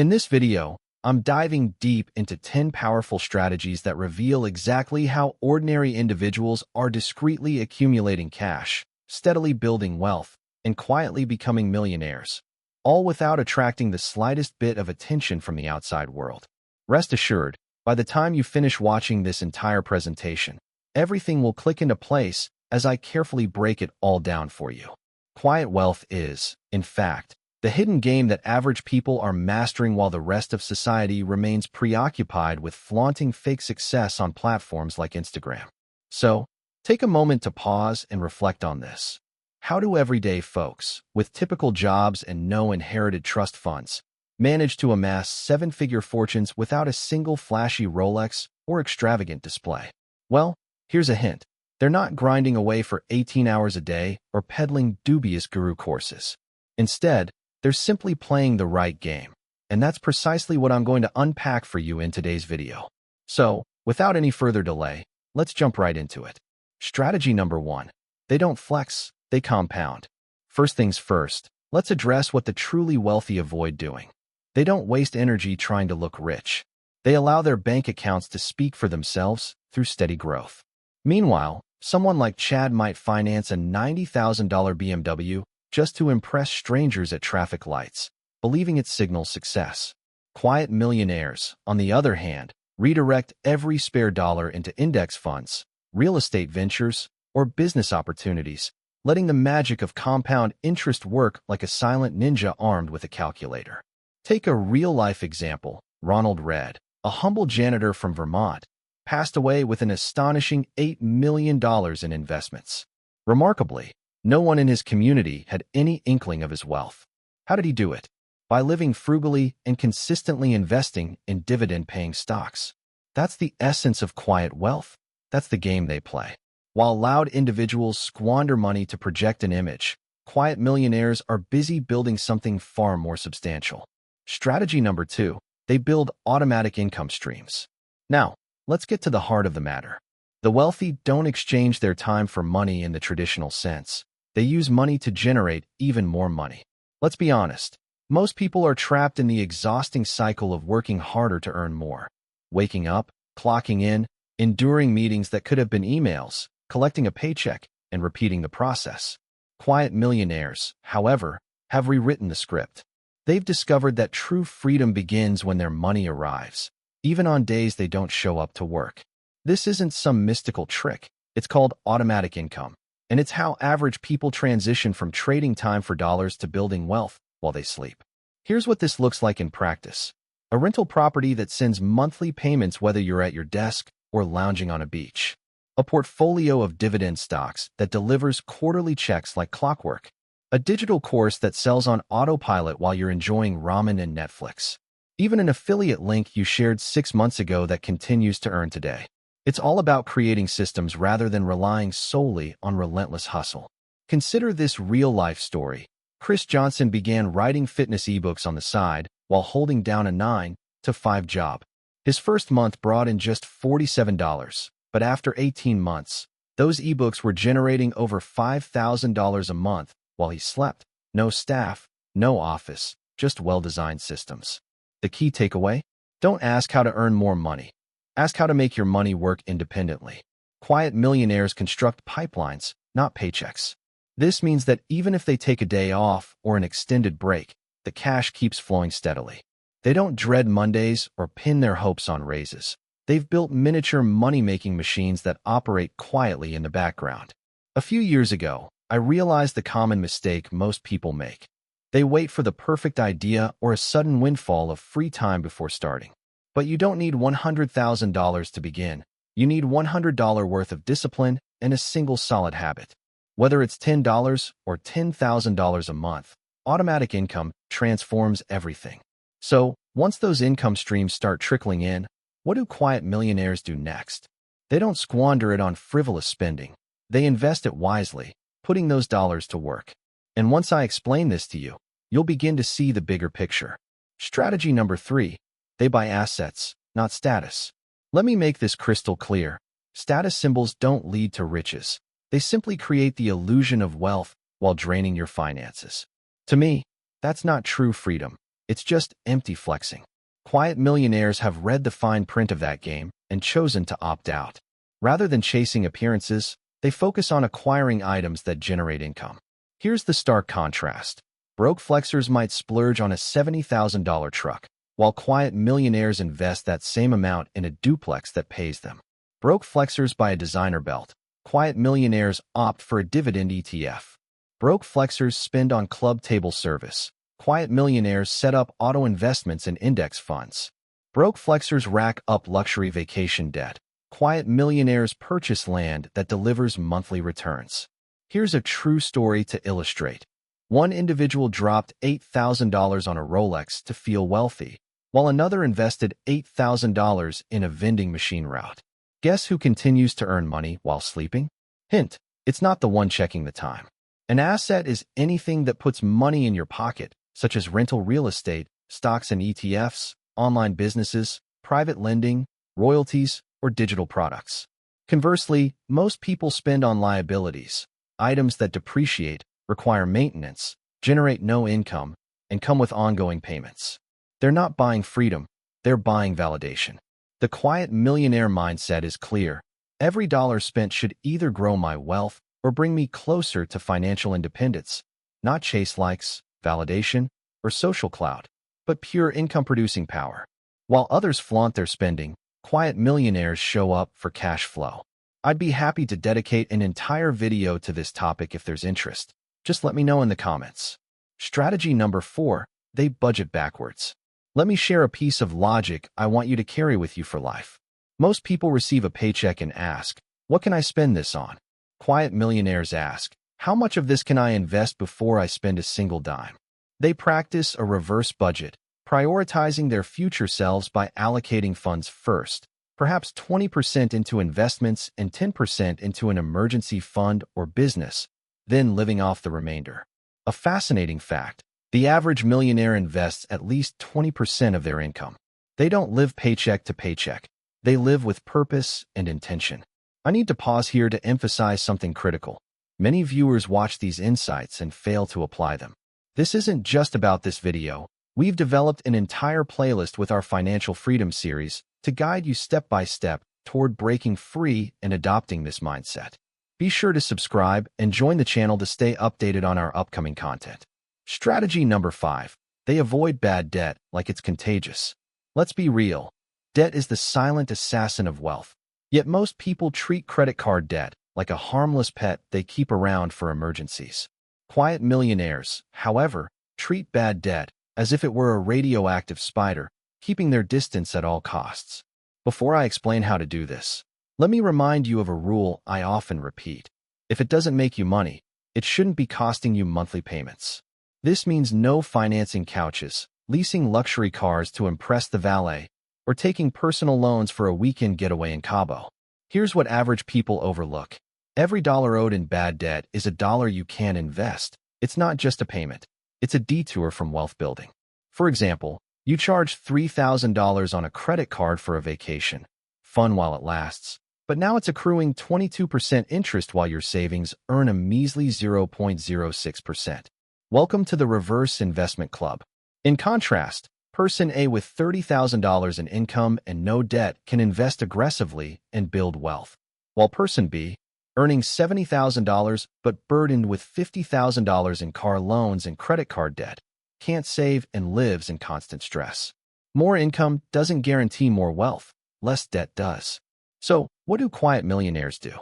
In this video, I'm diving deep into 10 powerful strategies that reveal exactly how ordinary individuals are discreetly accumulating cash, steadily building wealth, and quietly becoming millionaires, all without attracting the slightest bit of attention from the outside world. Rest assured, by the time you finish watching this entire presentation, everything will click into place as I carefully break it all down for you. Quiet wealth is, in fact, the hidden game that average people are mastering while the rest of society remains preoccupied with flaunting fake success on platforms like Instagram. So, take a moment to pause and reflect on this. How do everyday folks, with typical jobs and no inherited trust funds, manage to amass seven-figure fortunes without a single flashy Rolex or extravagant display? Well, here's a hint. They're not grinding away for 18 hours a day or peddling dubious guru courses. Instead, they're simply playing the right game. And that's precisely what I'm going to unpack for you in today's video. So, without any further delay, let's jump right into it. Strategy number 1. They don't flex, they compound. First things first, let's address what the truly wealthy avoid doing. They don't waste energy trying to look rich. They allow their bank accounts to speak for themselves through steady growth. Meanwhile, someone like Chad might finance a $90,000 BMW just to impress strangers at traffic lights, believing it signals success. Quiet millionaires, on the other hand, redirect every spare dollar into index funds, real estate ventures, or business opportunities, letting the magic of compound interest work like a silent ninja armed with a calculator. Take a real-life example. Ronald Red, a humble janitor from Vermont, passed away with an astonishing $8 million in investments. Remarkably, no one in his community had any inkling of his wealth. How did he do it? By living frugally and consistently investing in dividend-paying stocks. That's the essence of quiet wealth. That's the game they play. While loud individuals squander money to project an image, quiet millionaires are busy building something far more substantial. Strategy number 2. They build automatic income streams. Now, let's get to the heart of the matter. The wealthy don't exchange their time for money in the traditional sense. They use money to generate even more money. Let's be honest. Most people are trapped in the exhausting cycle of working harder to earn more. Waking up, clocking in, enduring meetings that could have been emails, collecting a paycheck, and repeating the process. Quiet millionaires, however, have rewritten the script. They've discovered that true freedom begins when their money arrives, even on days they don't show up to work. This isn't some mystical trick. It's called automatic income. And it's how average people transition from trading time for dollars to building wealth while they sleep. Here's what this looks like in practice. A rental property that sends monthly payments whether you're at your desk or lounging on a beach. A portfolio of dividend stocks that delivers quarterly checks like clockwork. A digital course that sells on autopilot while you're enjoying ramen and Netflix. Even an affiliate link you shared 6 months ago that continues to earn today. It's all about creating systems rather than relying solely on relentless hustle. Consider this real-life story. Chris Johnson began writing fitness ebooks on the side while holding down a 9-to-5 job. His first month brought in just $47, but after 18 months, those ebooks were generating over $5,000 a month while he slept. No staff, no office, just well-designed systems. The key takeaway? Don't ask how to earn more money. Ask how to make your money work independently. Quiet millionaires construct pipelines, not paychecks. This means that even if they take a day off or an extended break, the cash keeps flowing steadily. They don't dread Mondays or pin their hopes on raises. They've built miniature money-making machines that operate quietly in the background. A few years ago, I realized the common mistake most people make. They wait for the perfect idea or a sudden windfall of free time before starting. But you don't need $100,000 to begin. You need $100 worth of discipline and a single solid habit. Whether it's $10 or $10,000 a month, automatic income transforms everything. So, once those income streams start trickling in, what do quiet millionaires do next? They don't squander it on frivolous spending. They invest it wisely, putting those dollars to work. And once I explain this to you, you'll begin to see the bigger picture. Strategy number 3. They buy assets, not status. Let me make this crystal clear. Status symbols don't lead to riches. They simply create the illusion of wealth while draining your finances. To me, that's not true freedom. It's just empty flexing. Quiet millionaires have read the fine print of that game and chosen to opt out. Rather than chasing appearances, they focus on acquiring items that generate income. Here's the stark contrast. Broke flexers might splurge on a $70,000 truck, while quiet millionaires invest that same amount in a duplex that pays them. Broke flexers buy a designer belt. Quiet millionaires opt for a dividend ETF. Broke flexers spend on club table service. Quiet millionaires set up auto investments and index funds. Broke flexers rack up luxury vacation debt. Quiet millionaires purchase land that delivers monthly returns. Here's a true story to illustrate. One individual dropped $8,000 on a Rolex to feel wealthy, while another invested $8,000 in a vending machine route. Guess who continues to earn money while sleeping? Hint, it's not the one checking the time. An asset is anything that puts money in your pocket, such as rental real estate, stocks and ETFs, online businesses, private lending, royalties, or digital products. Conversely, most people spend on liabilities, items that depreciate, require maintenance, generate no income, and come with ongoing payments. They're not buying freedom, they're buying validation. The quiet millionaire mindset is clear. Every dollar spent should either grow my wealth or bring me closer to financial independence, not chase likes, validation, or social clout, but pure income-producing power. While others flaunt their spending, quiet millionaires show up for cash flow. I'd be happy to dedicate an entire video to this topic if there's interest. Just let me know in the comments. Strategy number 4, they budget backwards. Let me share a piece of logic I want you to carry with you for life. Most people receive a paycheck and ask, what can I spend this on? Quiet millionaires ask, how much of this can I invest before I spend a single dime? They practice a reverse budget, prioritizing their future selves by allocating funds first, perhaps 20% into investments and 10% into an emergency fund or business, then living off the remainder. A fascinating fact, the average millionaire invests at least 20% of their income. They don't live paycheck to paycheck. They live with purpose and intention. I need to pause here to emphasize something critical. Many viewers watch these insights and fail to apply them. This isn't just about this video. We've developed an entire playlist with our Financial Freedom series to guide you step by step toward breaking free and adopting this mindset. Be sure to subscribe and join the channel to stay updated on our upcoming content. Strategy number 5. They avoid bad debt like it's contagious. Let's be real. Debt is the silent assassin of wealth. Yet most people treat credit card debt like a harmless pet they keep around for emergencies. Quiet millionaires, however, treat bad debt as if it were a radioactive spider, keeping their distance at all costs. Before I explain how to do this, let me remind you of a rule I often repeat. If it doesn't make you money, it shouldn't be costing you monthly payments. This means no financing couches, leasing luxury cars to impress the valet, or taking personal loans for a weekend getaway in Cabo. Here's what average people overlook. Every dollar owed in bad debt is a dollar you can't invest. It's not just a payment. It's a detour from wealth building. For example, you charge $3,000 on a credit card for a vacation. Fun while it lasts. But now it's accruing 22% interest while your savings earn a measly 0.06%. Welcome to the Reverse Investment Club. In contrast, Person A with $30,000 in income and no debt can invest aggressively and build wealth, while Person B, earning $70,000 but burdened with $50,000 in car loans and credit card debt, can't save and lives in constant stress. More income doesn't guarantee more wealth, less debt does. So, what do quiet millionaires do?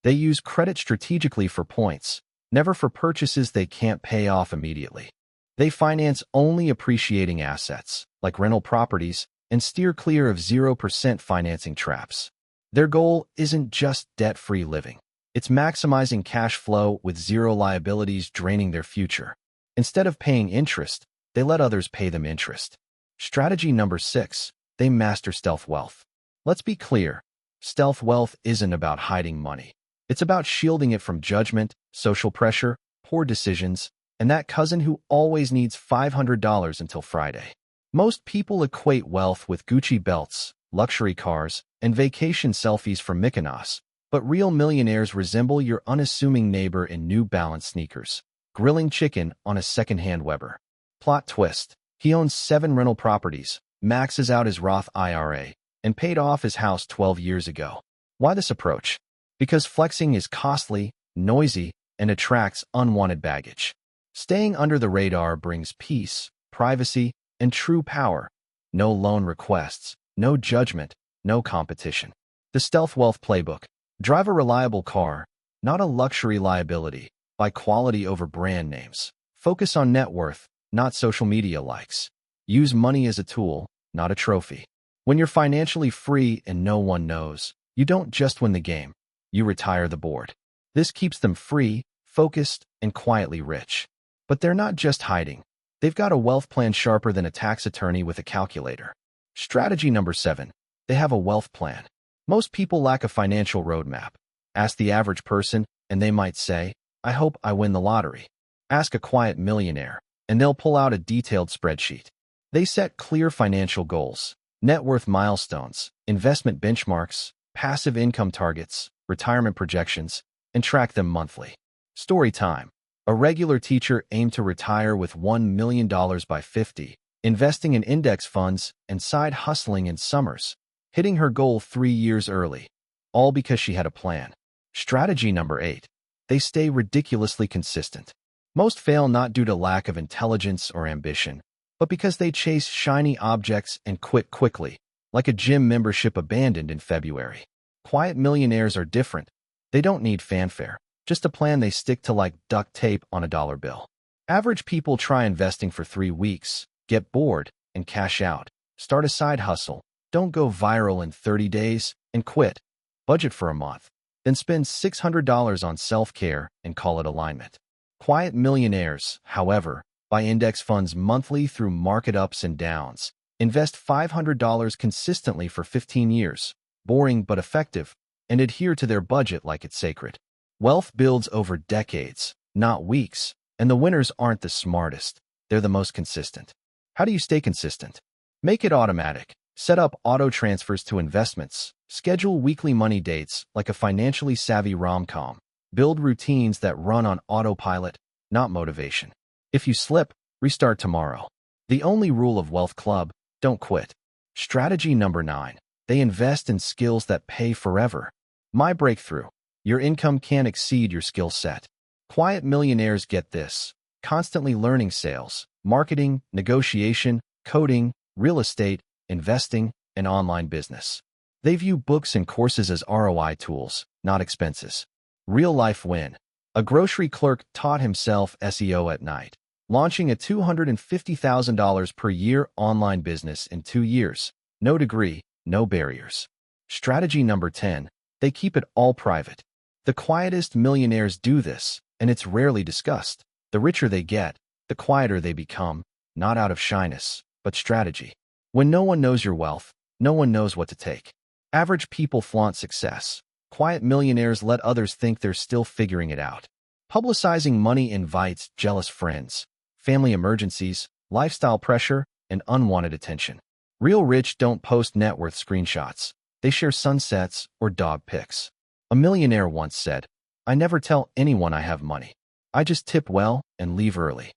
They use credit strategically for points, never for purchases they can't pay off immediately. They finance only appreciating assets, like rental properties, and steer clear of 0% financing traps. Their goal isn't just debt-free living. It's maximizing cash flow with zero liabilities draining their future. Instead of paying interest, they let others pay them interest. Strategy number 6. They master stealth wealth. Let's be clear. Stealth wealth isn't about hiding money. It's about shielding it from judgment, social pressure, poor decisions, and that cousin who always needs $500 until Friday. Most people equate wealth with Gucci belts, luxury cars, and vacation selfies from Mykonos, but real millionaires resemble your unassuming neighbor in New Balance sneakers, grilling chicken on a second-hand Weber. Plot twist. He owns 7 rental properties, maxes out his Roth IRA, and paid off his house 12 years ago. Why this approach? Because flexing is costly, noisy, and attracts unwanted baggage. Staying under the radar brings peace, privacy, and true power. No loan requests, no judgment, no competition. The Stealth Wealth Playbook. Drive a reliable car, not a luxury liability. Buy quality over brand names. Focus on net worth, not social media likes. Use money as a tool, not a trophy. When you're financially free and no one knows, you don't just win the game, you retire the board. This keeps them free, focused, and quietly rich. But they're not just hiding. They've got a wealth plan sharper than a tax attorney with a calculator. Strategy number 7. They have a wealth plan. Most people lack a financial roadmap. Ask the average person, and they might say, I hope I win the lottery. Ask a quiet millionaire, and they'll pull out a detailed spreadsheet. They set clear financial goals, net worth milestones, investment benchmarks, passive income targets, retirement projections, and track them monthly. Story time. A regular teacher aimed to retire with $1 million by 50, investing in index funds and side hustling in summers, hitting her goal 3 years early, all because she had a plan. Strategy number 8. They stay ridiculously consistent. Most fail not due to lack of intelligence or ambition, but because they chase shiny objects and quit quickly, like a gym membership abandoned in February. Quiet millionaires are different. They don't need fanfare, just a plan they stick to like duct tape on a dollar bill. Average people try investing for 3 weeks, get bored, and cash out. Start a side hustle, don't go viral in 30 days, and quit. Budget for a month, then spend $600 on self-care and call it alignment. Quiet millionaires, however, buy index funds monthly through market ups and downs. Invest $500 consistently for 15 years, boring but effective, and adhere to their budget like it's sacred. Wealth builds over decades, not weeks, and the winners aren't the smartest, they're the most consistent. How do you stay consistent? Make it automatic. Set up auto transfers to investments. Schedule weekly money dates like a financially savvy rom-com. Build routines that run on autopilot, not motivation. If you slip, restart tomorrow. The only rule of Wealth Club: don't quit. Strategy number 9. They invest in skills that pay forever. My breakthrough. Your income can't exceed your skill set. Quiet millionaires get this. Constantly learning sales, marketing, negotiation, coding, real estate, investing, and online business. They view books and courses as ROI tools, not expenses. Real-life win. A grocery clerk taught himself SEO at night, launching a $250,000 per year online business in 2 years. No degree, no barriers. Strategy number 10. They keep it all private. The quietest millionaires do this, and it's rarely discussed. The richer they get, the quieter they become, not out of shyness, but strategy. When no one knows your wealth, no one knows what to take. Average people flaunt success. Quiet millionaires let others think they're still figuring it out. Publicizing money invites jealous friends, family emergencies, lifestyle pressure, and unwanted attention. Real rich don't post net worth screenshots. They share sunsets or dog pics. A millionaire once said, I never tell anyone I have money. I just tip well and leave early.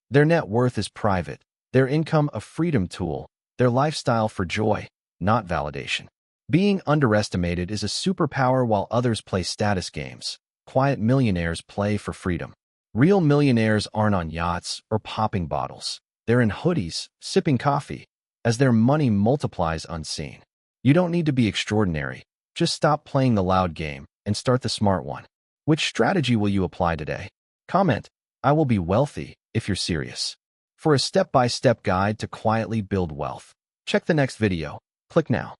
Their net worth is private, their income a freedom tool, their lifestyle for joy, not validation. Being underestimated is a superpower while others play status games. Quiet millionaires play for freedom. Real millionaires aren't on yachts or popping bottles. They're in hoodies, sipping coffee, as their money multiplies unseen. You don't need to be extraordinary. Just stop playing the loud game and start the smart one. Which strategy will you apply today? Comment, I will be wealthy, if you're serious. For a step-by-step guide to quietly build wealth, check the next video. Click now.